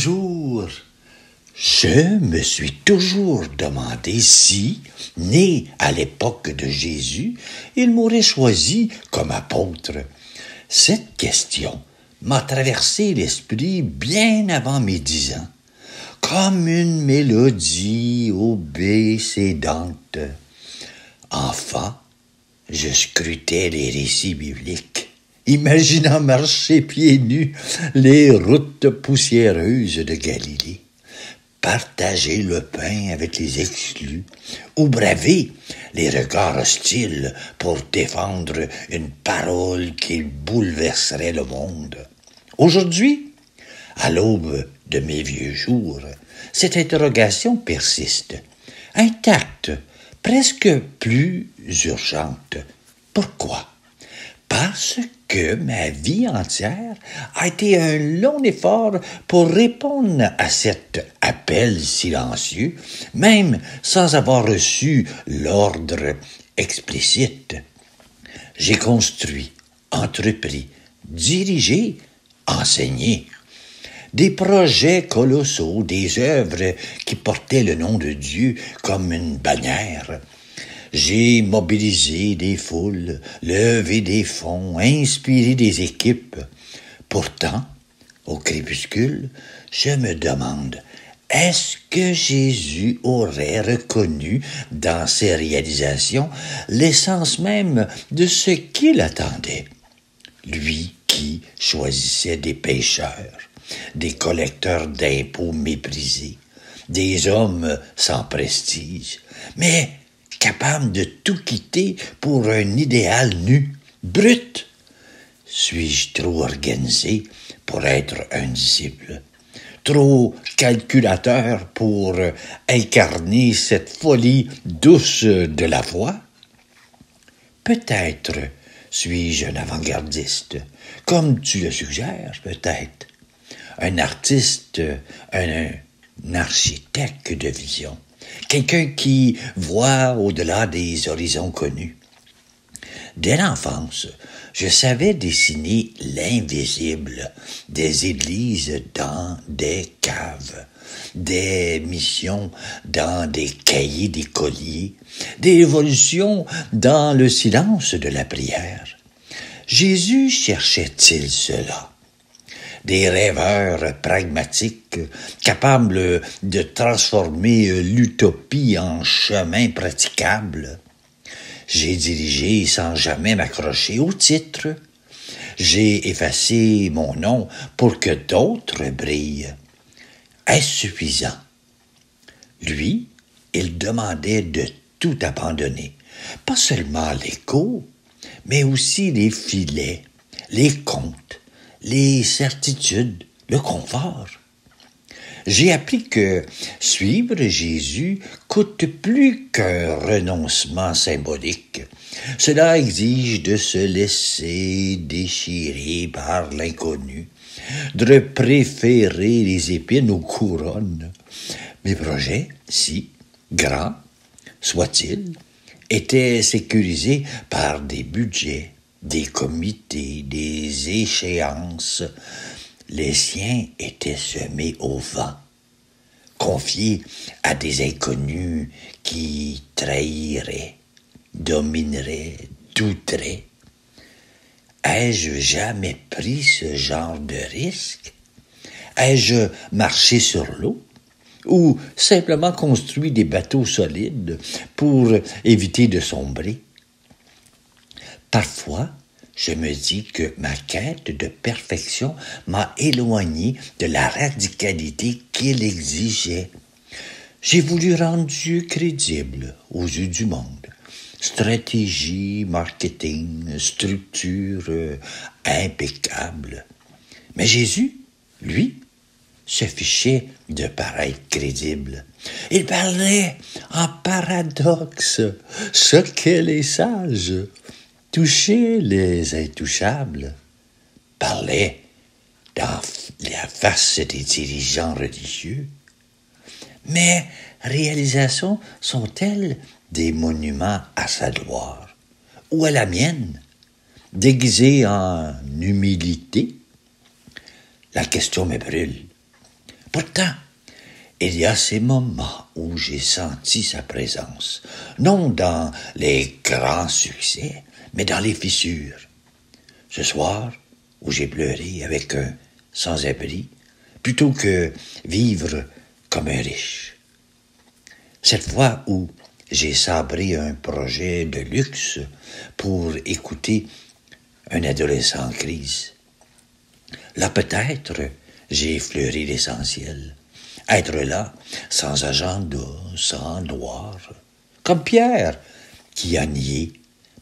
bonjour. Je me suis toujours demandé si, né à l'époque de Jésus, il m'aurait choisi comme apôtre. Cette question m'a traversé l'esprit bien avant mes 10 ans, comme une mélodie obécédante. Enfant, je scrutais les récits bibliques, imaginant marcher pieds nus les routes poussiéreuses de Galilée, partager le pain avec les exclus, ou braver les regards hostiles pour défendre une parole qui bouleverserait le monde. Aujourd'hui, à l'aube de mes vieux jours, cette interrogation persiste, intacte, presque plus urgente. Pourquoi? Parce que ma vie entière a été un long effort pour répondre à cet appel silencieux, même sans avoir reçu l'ordre explicite. J'ai construit, entrepris, dirigé, enseigné des projets colossaux, des œuvres qui portaient le nom de Dieu comme une bannière. J'ai mobilisé des foules, levé des fonds, inspiré des équipes. Pourtant, au crépuscule, je me demande, est-ce que Jésus aurait reconnu dans ses réalisations l'essence même de ce qu'il attendait? Lui qui choisissait des pécheurs, des collecteurs d'impôts méprisés, des hommes sans prestige, mais capable de tout quitter pour un idéal nu, brut. Suis-je trop organisé pour être un disciple? Trop calculateur pour incarner cette folie douce de la foi? Peut-être suis-je un avant-gardiste, comme tu le suggères, peut-être. Un artiste, un architecte de vision. Quelqu'un qui voit au-delà des horizons connus. Dès l'enfance, je savais dessiner l'invisible, des églises dans des caves, des missions dans des cahiers d'écoliers, des évolutions dans le silence de la prière. Jésus cherchait-il cela? Des rêveurs pragmatiques, capables de transformer l'utopie en chemin praticable. J'ai dirigé sans jamais m'accrocher au titre. J'ai effacé mon nom pour que d'autres brillent. Est-ce suffisant? Lui, il demandait de tout abandonner. Pas seulement l'écho, mais aussi les filets, les comptes, les certitudes, le confort. J'ai appris que suivre Jésus coûte plus qu'un renoncement symbolique. Cela exige de se laisser déchirer par l'inconnu, de préférer les épines aux couronnes. Mes projets, si grands soient-ils, étaient sécurisés par des budgets, des comités, des échéances. Les siens étaient semés au vent, confiés à des inconnus qui trahiraient, domineraient, douteraient. Ai-je jamais pris ce genre de risque? Ai-je marché sur l'eau? Ou simplement construit des bateaux solides pour éviter de sombrer? Parfois, je me dis que ma quête de perfection m'a éloigné de la radicalité qu'il exigeait. J'ai voulu rendre Dieu crédible aux yeux du monde. Stratégie, marketing, structure impeccable. Mais Jésus, lui, se fichait de paraître crédible. Il parlait en paradoxe, choquait les sages, touchait les intouchables, parlait dans la face des dirigeants religieux. Mes réalisations sont-elles des monuments à sa gloire ou à la mienne, déguisées en humilité? La question me brûle. Pourtant, il y a ces moments où j'ai senti sa présence, non dans les grands succès, mais dans les fissures. Ce soir, où j'ai pleuré avec un sans-abri, plutôt que vivre comme un riche. Cette fois où j'ai sabré un projet de luxe pour écouter un adolescent en crise. Là peut-être, j'ai effleuré l'essentiel. Être là, sans agenda, sans noir. Comme Pierre, qui a nié,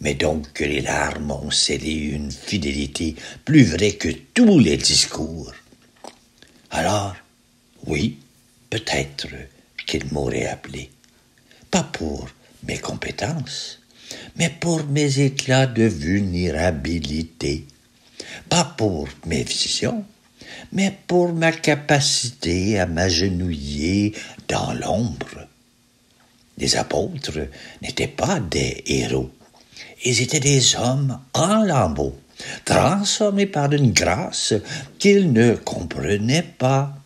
mais donc que les larmes ont scellé une fidélité plus vraie que tous les discours. Alors, oui, peut-être qu'il m'aurait appelé. Pas pour mes compétences, mais pour mes éclats de vulnérabilité. Pas pour mes visions, mais pour ma capacité à m'agenouiller dans l'ombre. Les apôtres n'étaient pas des héros. Ils étaient des hommes en lambeaux, transformés par une grâce qu'ils ne comprenaient pas.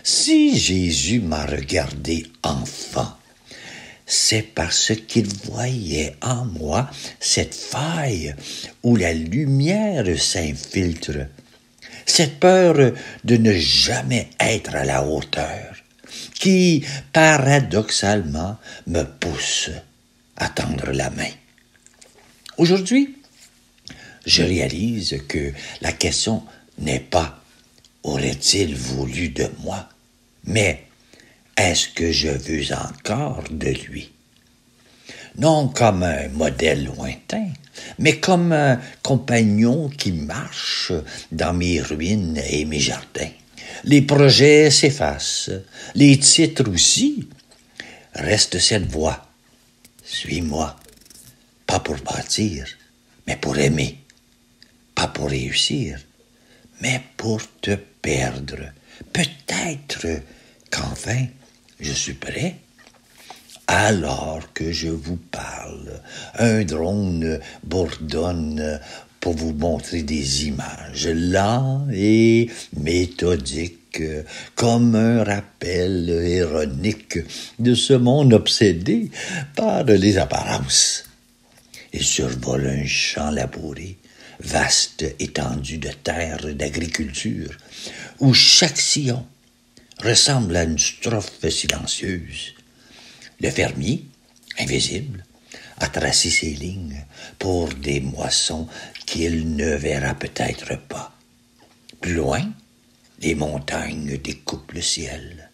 Si Jésus m'a regardé enfant, c'est parce qu'il voyait en moi cette faille où la lumière s'infiltre, cette peur de ne jamais être à la hauteur, qui, paradoxalement, me pousse à tendre la main. Aujourd'hui, je réalise que la question n'est pas « aurait-il voulu de moi ?» mais « est-ce que je veux encore de lui ?» Non comme un modèle lointain, mais comme un compagnon qui marche dans mes ruines et mes jardins. Les projets s'effacent, les titres aussi. Reste cette voix. Suis-moi. Pas pour bâtir, mais pour aimer. Pas pour réussir, mais pour te perdre. Peut-être qu'enfin, je suis prêt. Alors que je vous parle, un drone bourdonne pour vous montrer des images lents et méthodiques, comme un rappel ironique de ce monde obsédé par les apparences. Il survole un champ labouré, vaste étendue de terre d'agriculture, où chaque sillon ressemble à une strophe silencieuse. Le fermier, invisible, a tracé ses lignes pour des moissons qu'il ne verra peut-être pas. Plus loin, les montagnes découpent le ciel.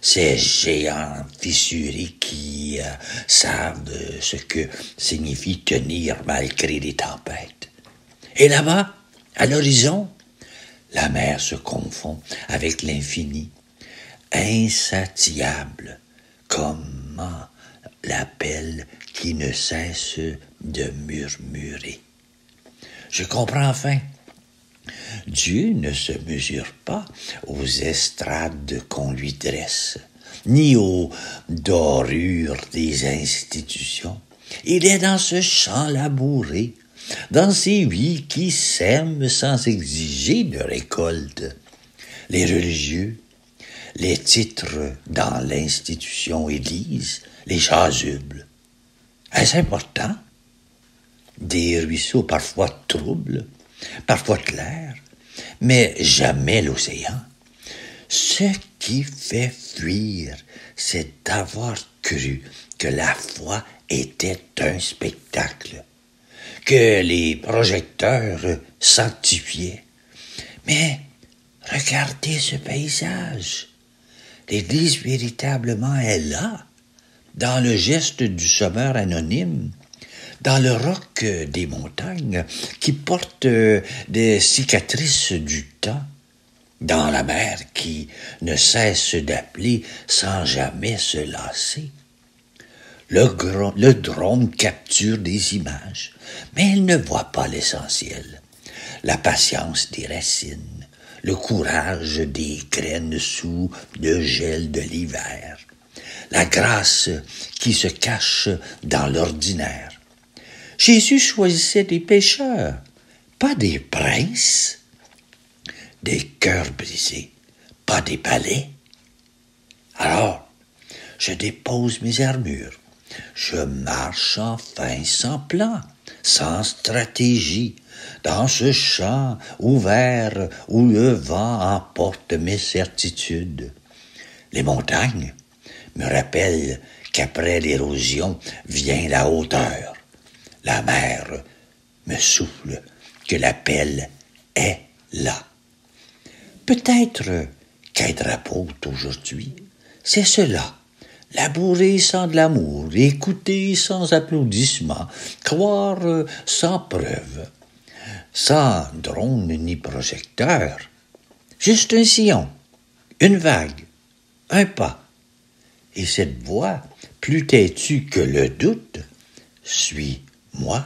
Ces géants fissurés qui savent ce que signifie tenir malgré les tempêtes. Et là-bas, à l'horizon, la mer se confond avec l'infini, insatiable, comme l'appel qui ne cesse de murmurer. Je comprends enfin. Dieu ne se mesure pas aux estrades qu'on lui dresse, ni aux dorures des institutions. Il est dans ce champ labouré, dans ces vies qui sèment sans exiger de récolte. Les religieux, les titres dans l'institution Église, les chasubles. Est-ce important? Des ruisseaux parfois troubles, parfois clairs, mais jamais l'océan. Ce qui fait fuir, c'est d'avoir cru que la foi était un spectacle, que les projecteurs sanctifiaient. Mais regardez ce paysage. L'Église véritablement est là, dans le geste du semeur anonyme, dans le roc des montagnes qui porte des cicatrices du temps, dans la mer qui ne cesse d'appeler sans jamais se lasser. Le drone capture des images, mais il ne voit pas l'essentiel. La patience des racines, le courage des graines sous le gel de l'hiver, la grâce qui se cache dans l'ordinaire. Jésus choisissait des pécheurs, pas des princes, des cœurs brisés, pas des palais, Alors, je dépose mes armures. Je marche enfin sans plan, sans stratégie, dans ce champ ouvert où le vent emporte mes certitudes. Les montagnes me rappellent qu'après l'érosion vient la hauteur. La mer me souffle que l'appel est là. Peut-être qu'être apôtre aujourd'hui, c'est cela. Labourer sans de l'amour, écouter sans applaudissement, croire sans preuve, sans drone ni projecteur. Juste un sillon, une vague, un pas. Et cette voix, plus têtue que le doute, suis-moi,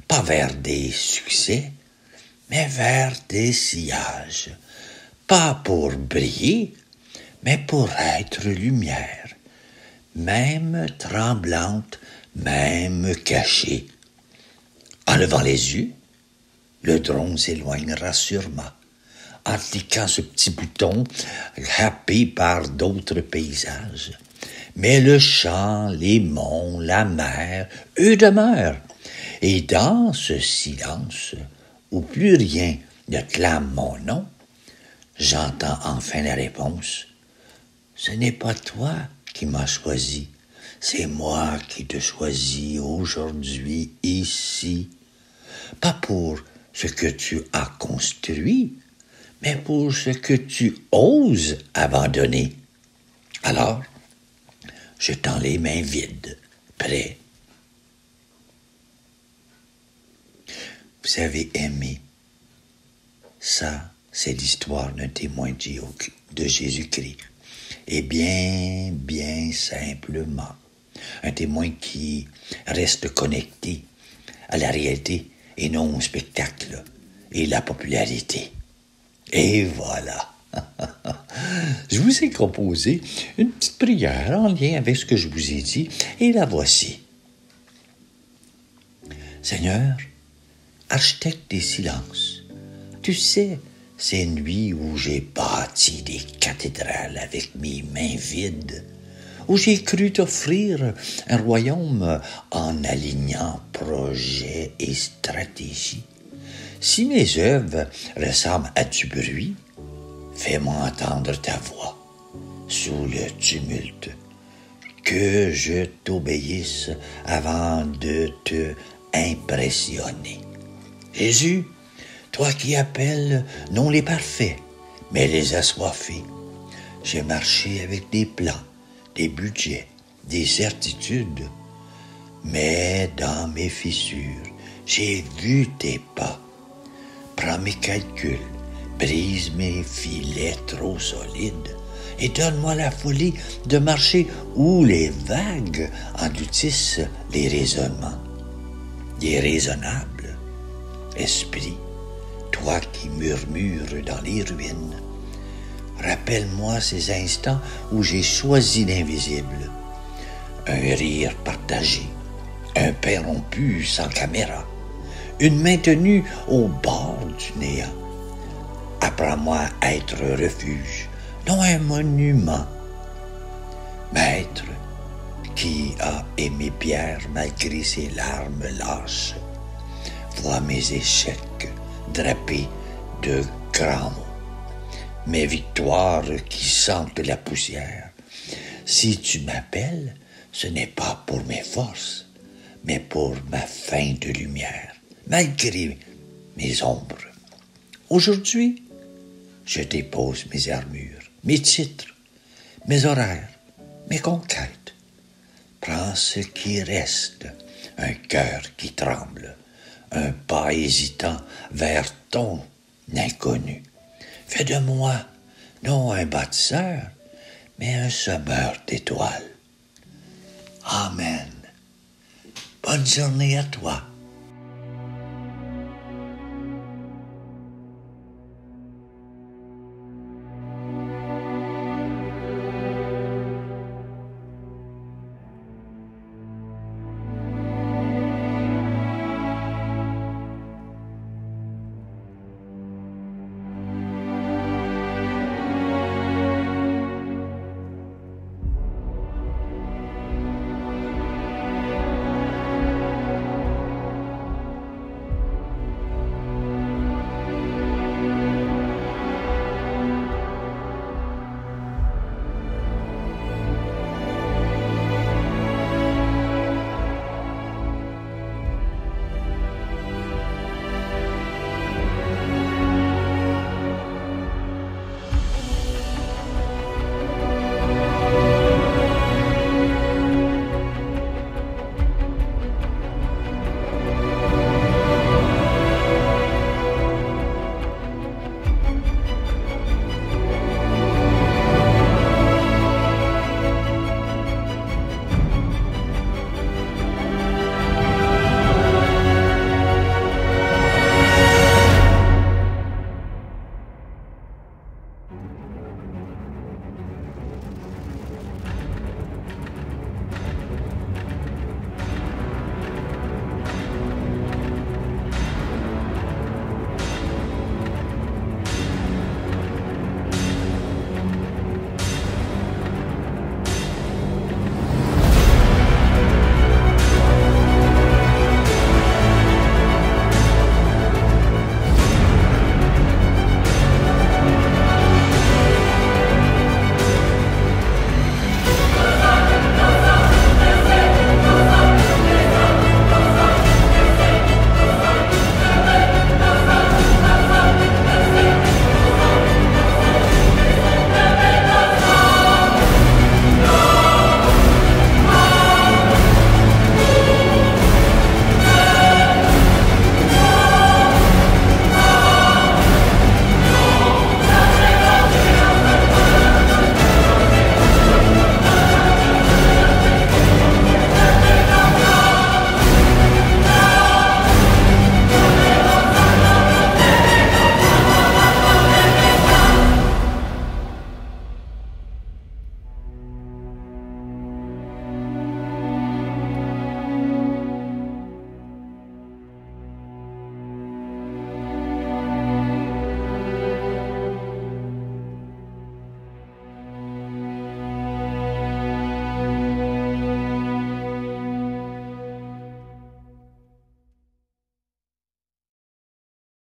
pas vers des succès, mais vers des sillages. Pas pour briller, mais pour être lumière. Même tremblante, même cachée. En levant les yeux, le drone s'éloignera sûrement, en cliquant ce petit bouton, happé par d'autres paysages. Mais le champ, les monts, la mer, eux demeurent. Et dans ce silence, où plus rien ne clame mon nom, j'entends enfin la réponse. Ce n'est pas toi qui m'as choisi, c'est moi qui te choisis aujourd'hui, ici. Pas pour ce que tu as construit, mais pour ce que tu oses abandonner. Alors, je tends les mains vides, prêt. Vous avez aimé. Ça, c'est l'histoire d'un témoin de Jésus-Christ. Et bien simplement, un témoin qui reste connecté à la réalité et non au spectacle et la popularité. Et voilà. Je vous ai composé une petite prière en lien avec ce que je vous ai dit, et la voici. Seigneur, architecte des silences, tu sais, ces nuits où j'ai bâti des cathédrales avec mes mains vides, où j'ai cru t'offrir un royaume en alignant projets et stratégies. Si mes œuvres ressemblent à du bruit, fais-moi entendre ta voix sous le tumulte, que je t'obéisse avant de te impressionner. Jésus, toi qui appelles non les parfaits, mais les assoiffés, j'ai marché avec des plans, des budgets, des certitudes, mais dans mes fissures, j'ai vu tes pas. Prends mes calculs, brise mes filets trop solides et donne-moi la folie de marcher où les vagues engloutissent les raisonnements. Déraisonnable, esprit, toi qui murmures dans les ruines, rappelle-moi ces instants où j'ai choisi l'invisible. Un rire partagé, un pain rompu sans caméra, une main tenue au bord du néant. Apprends-moi à être refuge, non un monument. Maître, qui a aimé Pierre malgré ses larmes lâches, vois mes échecs drapés de grands mots, mes victoires qui sentent la poussière. Si tu m'appelles, ce n'est pas pour mes forces, mais pour ma faim de lumière, malgré mes ombres. Aujourd'hui, je dépose mes armures, mes titres, mes horaires, mes conquêtes. Prends ce qui reste, un cœur qui tremble, un pas hésitant vers ton inconnu. Fais de moi, non un bâtisseur, mais un semeur d'étoiles. Amen. Bonne journée à toi.